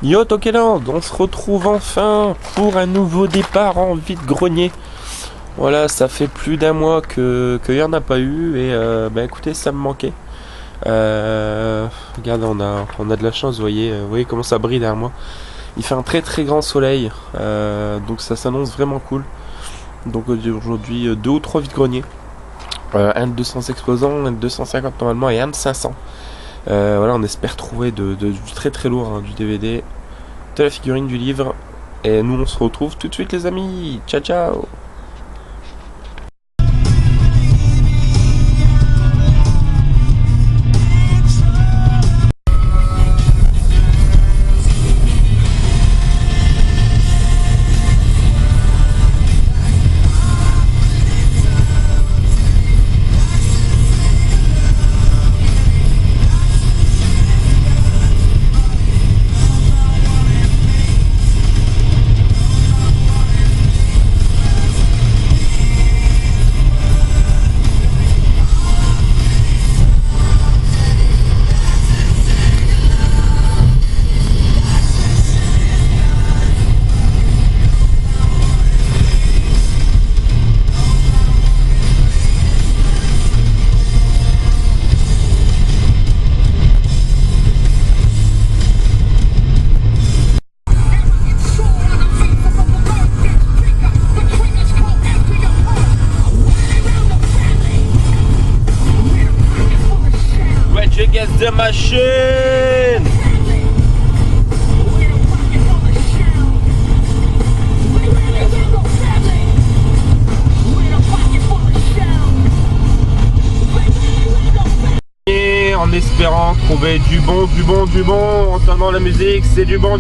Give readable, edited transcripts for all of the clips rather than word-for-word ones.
Yo Tokeland, on se retrouve enfin pour un nouveau départ en vide-grenier. Voilà, ça fait plus d'un mois qu'il n'y en a pas eu et bah écoutez, ça me manquait. Regardez, on a de la chance, vous voyez comment ça brille derrière moi. Il fait un très très grand soleil, donc ça s'annonce vraiment cool. Donc aujourd'hui, deux ou trois vide-greniers. Un de 200 exposants, un de 250 normalement et un de 500. Voilà, on espère trouver du très très lourd, hein, du DVD, de la figurine, du livre. Et nous on se retrouve tout de suite les amis. Ciao ciao. Against the machine. Et en espérant trouver du bon, en entendant la musique, c'est du bon.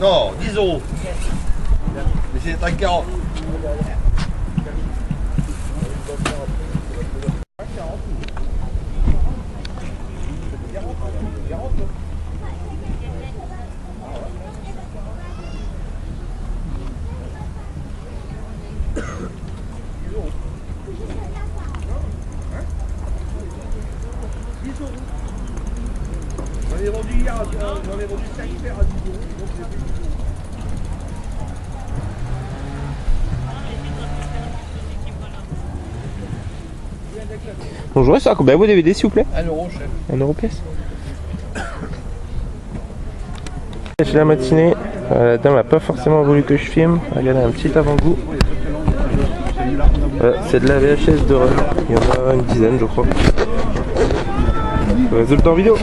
Non, 10 €. Mais c'est à 40. J'en ai vendu hier, j'en ai vendu 5 paires à 10 €, donc j'ai fait 10 €. Bonjour, ça a combien vos DVD s'il vous plaît? 1 € chef. 1 euro pièce. C'est la matinée, la dame n'a pas forcément voulu que je filme. Regardez un petit avant-goût. C'est de la VHS de Run. Il y en a une dizaine je crois. Résultat en vidéo.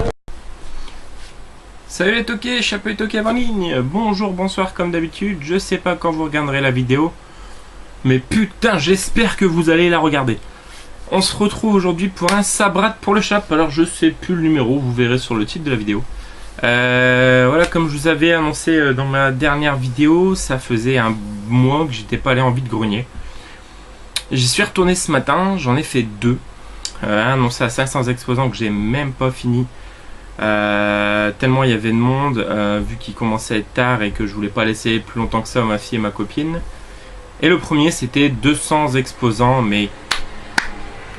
Salut les toqués, chapeau et toqués avant ligne. Bonjour, bonsoir comme d'habitude. Je sais pas quand vous regarderez la vidéo, mais putain j'espère que vous allez la regarder. On se retrouve aujourd'hui pour un sabrat pour le chap. Alors je sais plus le numéro, vous verrez sur le titre de la vidéo. Voilà, comme je vous avais annoncé dans ma dernière vidéo, ça faisait un mois que j'étais pas allé en vide-grenier. J'y suis retourné ce matin, j'en ai fait deux. Annoncé à 500 exposants que j'ai même pas fini. Tellement il y avait de monde, vu qu'il commençait à être tard et que je voulais pas laisser plus longtemps que ça ma fille et ma copine. Et le premier c'était 200 exposants, mais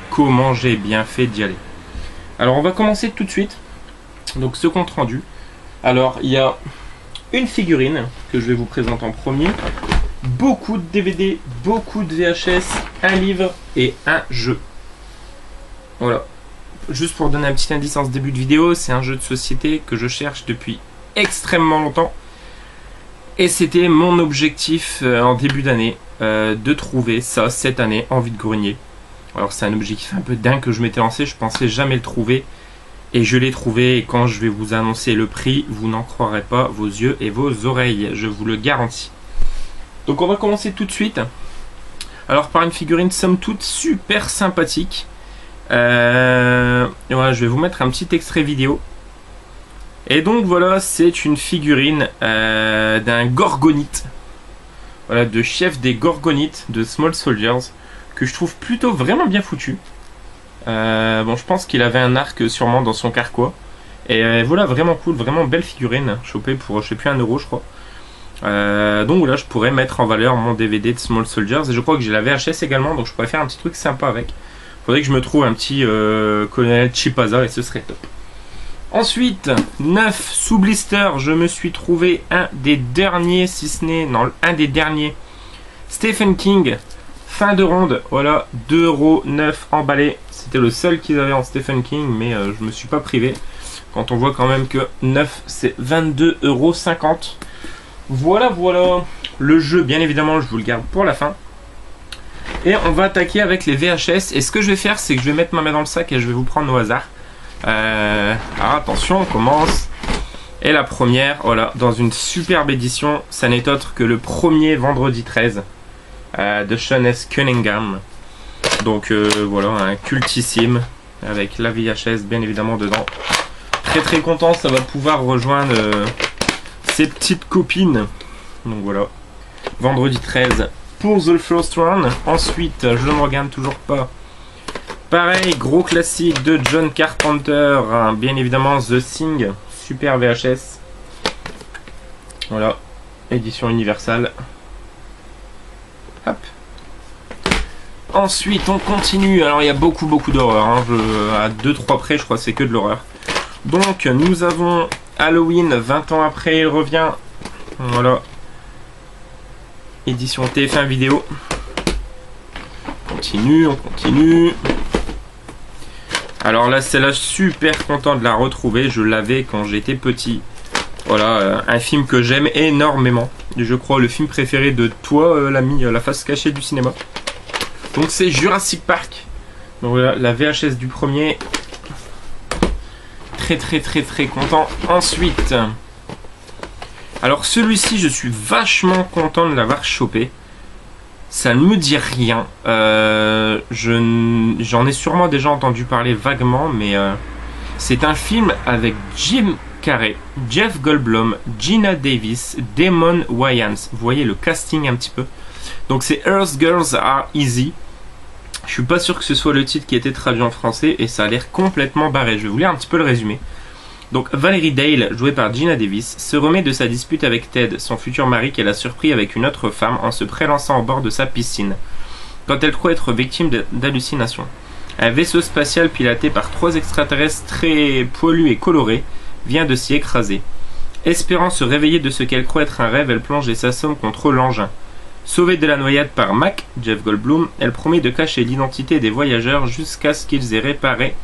comment j'ai bien fait d'y aller. Alors on va commencer tout de suite. Donc ce compte rendu. Alors il y a une figurine que je vais vous présenter en premier, beaucoup de DVD, beaucoup de VHS, un livre et un jeu. Voilà. juste pour donner un petit indice en ce début de vidéo, c'est un jeu de société que je cherche depuis extrêmement longtemps. Et c'était mon objectif en début d'année, de trouver ça cette année en vide-grenier. Alors c'est un objectif un peu dingue que je m'étais lancé, je pensais jamais le trouver. Et je l'ai trouvé, et quand je vais vous annoncer le prix, vous n'en croirez pas vos yeux et vos oreilles, je vous le garantis. Donc on va commencer tout de suite. Alors par une figurine somme toute super sympathique. Et voilà, je vais vous mettre un petit extrait vidéo. Et donc voilà, c'est une figurine d'un gorgonite. Voilà, de chef des gorgonites de Small Soldiers, que je trouve plutôt vraiment bien foutu. Bon, je pense qu'il avait un arc sûrement dans son carquois. Et voilà, vraiment cool, vraiment belle figurine. Chopée pour, je sais plus, 1 euro, je crois. Donc voilà, je pourrais mettre en valeur mon DVD de Small Soldiers. Et je crois que j'ai la VHS également, donc je pourrais faire un petit truc sympa avec. Faudrait que je me trouve un petit colonel Chipaza et ce serait top. Ensuite, 9 sous blister, je me suis trouvé un des derniers, si ce n'est, non, un des derniers. Stephen King, fin de ronde, voilà, 2,9 € emballé. C'était le seul qu'ils avaient en Stephen King, mais je me suis pas privé. Quand on voit quand même que 9, c'est 22,50 €. Voilà, voilà. Le jeu, bien évidemment, je vous le garde pour la fin. Et on va attaquer avec les VHS. Et ce que je vais faire, c'est que je vais mettre ma main dans le sac et je vais vous prendre au hasard. Alors attention, on commence. Et la première, voilà, dans une superbe édition. Ça n'est autre que le premier vendredi 13 de Sean S. Cunningham. Donc voilà, un cultissime avec la VHS bien évidemment dedans. Très très content, ça va pouvoir rejoindre ses petites copines. Donc voilà, vendredi 13 pour The First Run. Ensuite, je ne me regarde toujours pas. Pareil, gros classique de John Carpenter, hein, bien évidemment The Thing, super VHS. Voilà, édition universelle. Hop. Ensuite, on continue. Alors, il y a beaucoup d'horreur. Hein. À 2-3 près, je crois que c'est que de l'horreur. Donc, nous avons Halloween, 20 ans après, il revient. Voilà. Édition TF1 vidéo. On continue. Alors là, celle-là, super content de la retrouver. Je l'avais quand j'étais petit. Voilà, un film que j'aime énormément. Je crois le film préféré de toi, l'ami, la face cachée du cinéma. Donc c'est Jurassic Park. Donc voilà, la VHS du premier. Très content. Ensuite, alors celui-ci, je suis vachement content de l'avoir chopé. Ça ne me dit rien. J'en ai sûrement déjà entendu parler vaguement, mais c'est un film avec Jim Carrey, Jeff Goldblum, Gina Davis, Damon Wayans. Vous voyez le casting un petit peu. Donc c'est Earth Girls Are Easy. Je suis pas sûr que ce soit le titre qui a été traduit en français et ça a l'air complètement barré. Je vais vous lire un petit peu le résumé. Donc Valerie Dale, jouée par Gina Davis, se remet de sa dispute avec Ted, son futur mari qu'elle a surpris avec une autre femme en se prélançant au bord de sa piscine, quand elle croit être victime d'hallucinations. Un vaisseau spatial piloté par 3 extraterrestres très poilus et colorés vient de s'y écraser. Espérant se réveiller de ce qu'elle croit être un rêve, elle plonge et s'assomme contre l'engin. Sauvée de la noyade par Mac, Jeff Goldblum, elle promet de cacher l'identité des voyageurs jusqu'à ce qu'ils aient réparé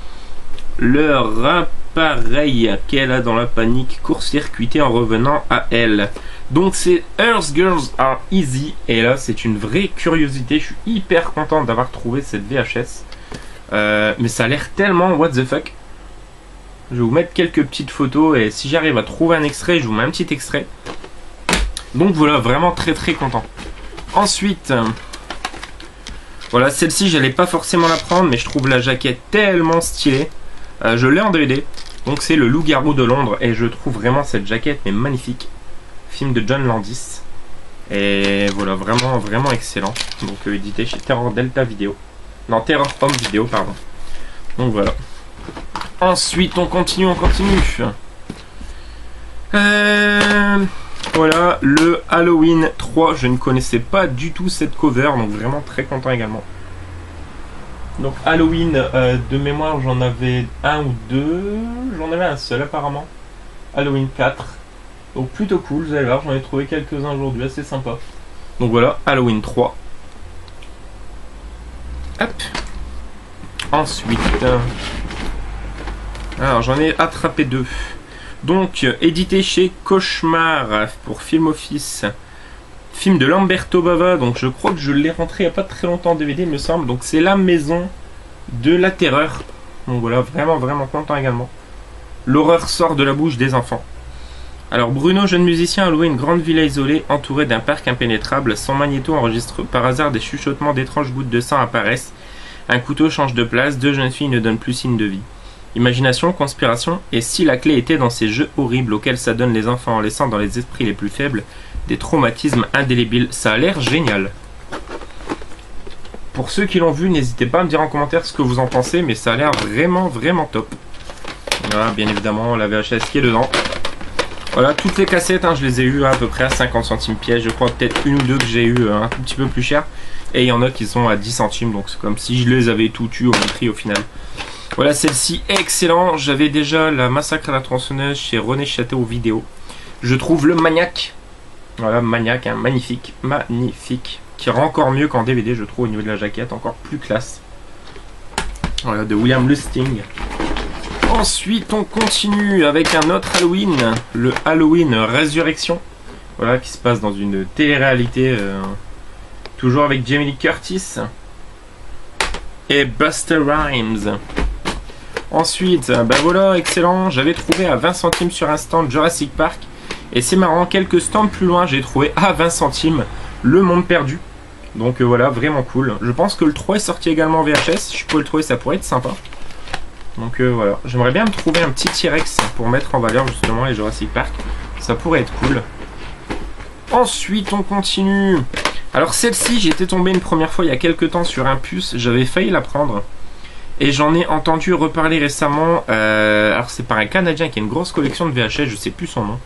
leur appareil qu'elle a dans la panique court-circuité en revenant à elle. Donc c'est Earth Girls Are Easy et là c'est une vraie curiosité. Je suis hyper content d'avoir trouvé cette VHS. Mais ça a l'air tellement what the fuck. Je vais vous mettre quelques petites photos et si j'arrive à trouver un extrait, je vous mets un petit extrait. Donc voilà, vraiment très content. Ensuite, voilà, celle-ci j'allais pas forcément la prendre, mais je trouve la jaquette tellement stylée. Je l'ai en DVD, donc c'est le Loup-garou de Londres et je trouve vraiment cette jaquette mais magnifique. Film de John Landis. Et voilà, vraiment excellent. Donc édité chez Terror Delta Video. Non, Terror Home Video, pardon. Donc voilà. Ensuite, on continue. Voilà, le Halloween 3. Je ne connaissais pas du tout cette cover, donc vraiment très content également. Donc Halloween, de mémoire, j'en avais un ou deux. J'en avais un seul apparemment. Halloween 4. Donc plutôt cool, vous allez voir, j'en ai trouvé quelques-uns aujourd'hui, assez sympa. Donc voilà, Halloween 3. Hop. Ensuite, Alors j'en ai attrapé 2. Donc édité chez Cauchemar pour Film Office. Film de Lamberto Bava, donc je crois que je l'ai rentré il n'y a pas très longtemps en DVD il me semble. Donc c'est La Maison de la Terreur. Donc voilà, vraiment content également. L'horreur sort de la bouche des enfants. Alors Bruno, jeune musicien, a loué une grande villa isolée entourée d'un parc impénétrable. Son magnéto enregistre par hasard des chuchotements d'étranges gouttes de sang apparaissent. Un couteau change de place, 2 jeunes filles ne donnent plus signe de vie. Imagination, conspiration, et si la clé était dans ces jeux horribles auxquels s'adonnent les enfants en laissant dans les esprits les plus faibles des traumatismes indélébiles. Ça a l'air génial. Pour ceux qui l'ont vu, n'hésitez pas à me dire en commentaire ce que vous en pensez, mais ça a l'air vraiment top. Voilà, bien évidemment, la VHS qui est dedans. Voilà, toutes les cassettes, hein, je les ai eues à peu près à 50 centimes pièce. Je crois peut-être une ou deux que j'ai eu un tout petit peu plus cher. Et il y en a qui sont à 10 centimes, donc c'est comme si je les avais tout eu au même prix au final. Voilà, celle-ci, excellent. J'avais déjà la Massacre à la tronçonneuse chez René Château vidéo. Je trouve le Maniac. Voilà, Maniac, hein, magnifique. Qui rend encore mieux qu'en DVD, je trouve, au niveau de la jaquette, encore plus classe. Voilà, de William Lustig. Ensuite, on continue avec un autre Halloween, le Halloween Résurrection. Voilà, qui se passe dans une télé-réalité, toujours avec Jamie Lee Curtis et Busta Rhymes. Ensuite, ben voilà, excellent. J'avais trouvé à 20 centimes sur un stand Jurassic Park. Et c'est marrant, quelques stands plus loin, j'ai trouvé à 20 centimes Le Monde Perdu. Donc voilà, vraiment cool. Je pense que le 3 est sorti également en VHS. Si je peux le trouver, ça pourrait être sympa. Donc voilà, j'aimerais bien me trouver un petit T-Rex pour mettre en valeur justement les Jurassic Park. Ça pourrait être cool. Ensuite, on continue. Alors celle-ci, j'étais tombé une première fois il y a quelques temps sur un puce. J'avais failli la prendre. Et j'en ai entendu reparler récemment. Alors c'est par un Canadien qui a une grosse collection de VHS, je sais plus son nom.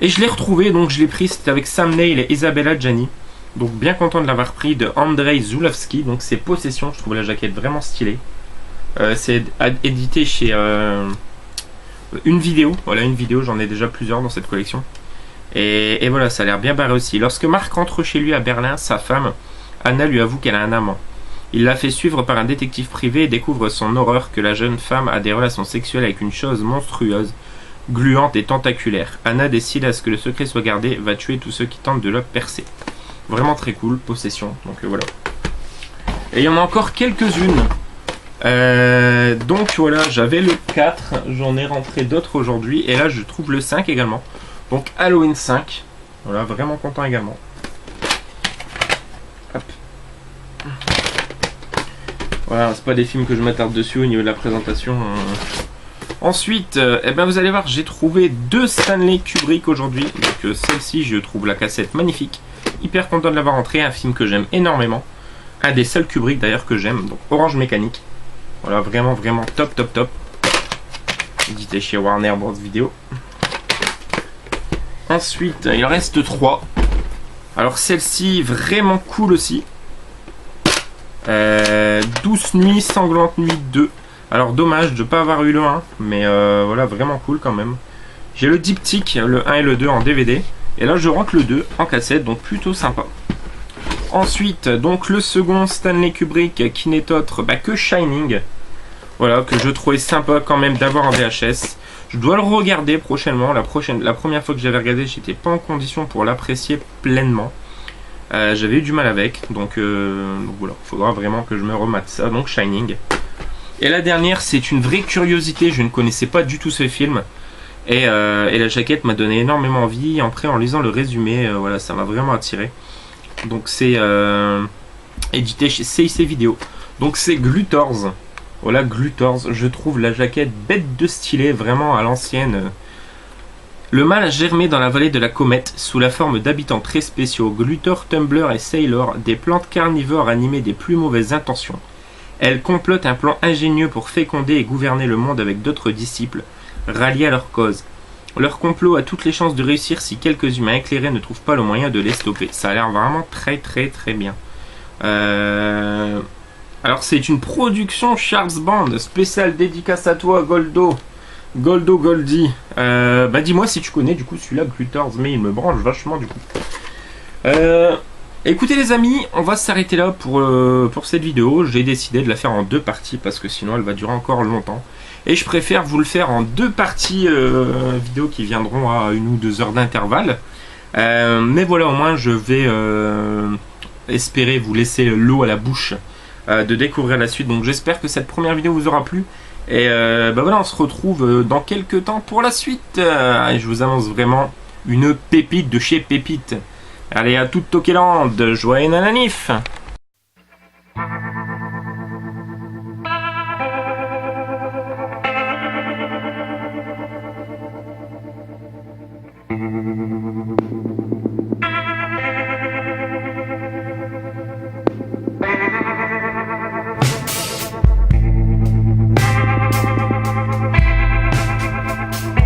Et je l'ai retrouvé, donc je l'ai pris. C'était avec Sam Neill et Isabella Gianni. Donc bien content de l'avoir pris, de Andrzej Zulawski. Donc c'est Possession, je trouve la jaquette vraiment stylée. C'est édité chez Une Vidéo. Voilà, Une Vidéo, j'en ai déjà plusieurs dans cette collection. Et voilà, ça a l'air bien barré aussi. Lorsque Marc rentre chez lui à Berlin, sa femme, Anna, lui avoue qu'elle a un amant. Il la fait suivre par un détective privé et découvre son horreur que la jeune femme a des relations sexuelles avec une chose monstrueuse, gluante et tentaculaire. Anna décide à ce que le secret soit gardé, va tuer tous ceux qui tentent de le percer. Vraiment très cool, Possession, donc voilà. Et il y en a encore quelques-unes. Donc voilà, j'avais le 4, j'en ai rentré d'autres aujourd'hui, et là je trouve le 5 également. Donc Halloween 5, voilà, vraiment content également. Hop. Voilà, c'est pas des films que je m'attarde dessus au niveau de la présentation. Ensuite, eh ben vous allez voir, j'ai trouvé 2 Stanley Kubrick aujourd'hui. Donc celle-ci, je trouve la cassette magnifique. Hyper content de l'avoir rentré, un film que j'aime énormément. Un des seuls Kubrick d'ailleurs que j'aime, donc Orange Mécanique. Voilà, vraiment top. Édité chez Warner Bros. Vidéo. Ensuite, il en reste 3. Alors celle-ci, vraiment cool aussi. Douce Nuit, Sanglante Nuit 2. Alors dommage de ne pas avoir eu le 1, mais voilà, vraiment cool quand même. J'ai le diptyque, le 1 et le 2 en DVD. Et là je rentre le 2 en cassette, donc plutôt sympa. Ensuite, donc le second Stanley Kubrick qui n'est autre que Shining. Voilà, que je trouvais sympa quand même d'avoir en VHS. Je dois le regarder prochainement. La première fois que j'avais regardé, j'étais pas en condition pour l'apprécier pleinement. J'avais eu du mal avec, donc voilà, il faudra vraiment que je me remate ça. Donc Shining. Et la dernière, c'est une vraie curiosité, je ne connaissais pas du tout ce film. Et la jaquette m'a donné énormément envie. Après, en lisant le résumé, voilà, ça m'a vraiment attiré. Donc c'est édité chez CIC Vidéo. Donc c'est Glutors. Voilà, Glutors. Je trouve la jaquette bête de stylé, vraiment à l'ancienne. Le mal a germé dans la vallée de la comète sous la forme d'habitants très spéciaux. Glutor, Tumbler et Sailor, des plantes carnivores animées des plus mauvaises intentions. Elles complotent un plan ingénieux pour féconder et gouverner le monde avec d'autres disciples, ralliés à leur cause. Leur complot a toutes les chances de réussir si quelques humains éclairés ne trouvent pas le moyen de les stopper. Ça a l'air vraiment très bien. Alors c'est une production Charles Band, spéciale dédicace à toi Goldie. Dis-moi si tu connais du coup celui-là, Glutors, mais il me branche vachement du coup. Écoutez les amis, on va s'arrêter là pour cette vidéo. J'ai décidé de la faire en 2 parties parce que sinon elle va durer encore longtemps. Et je préfère vous le faire en 2 parties vidéo qui viendront à 1 ou 2 heures d'intervalle. Mais voilà, au moins je vais espérer vous laisser l'eau à la bouche de découvrir la suite. Donc j'espère que cette première vidéo vous aura plu. Et bah voilà, on se retrouve dans quelques temps pour la suite. Et je vous annonce vraiment une pépite de chez Pépite. Allez, à toute Tokeland, joyeux nananif!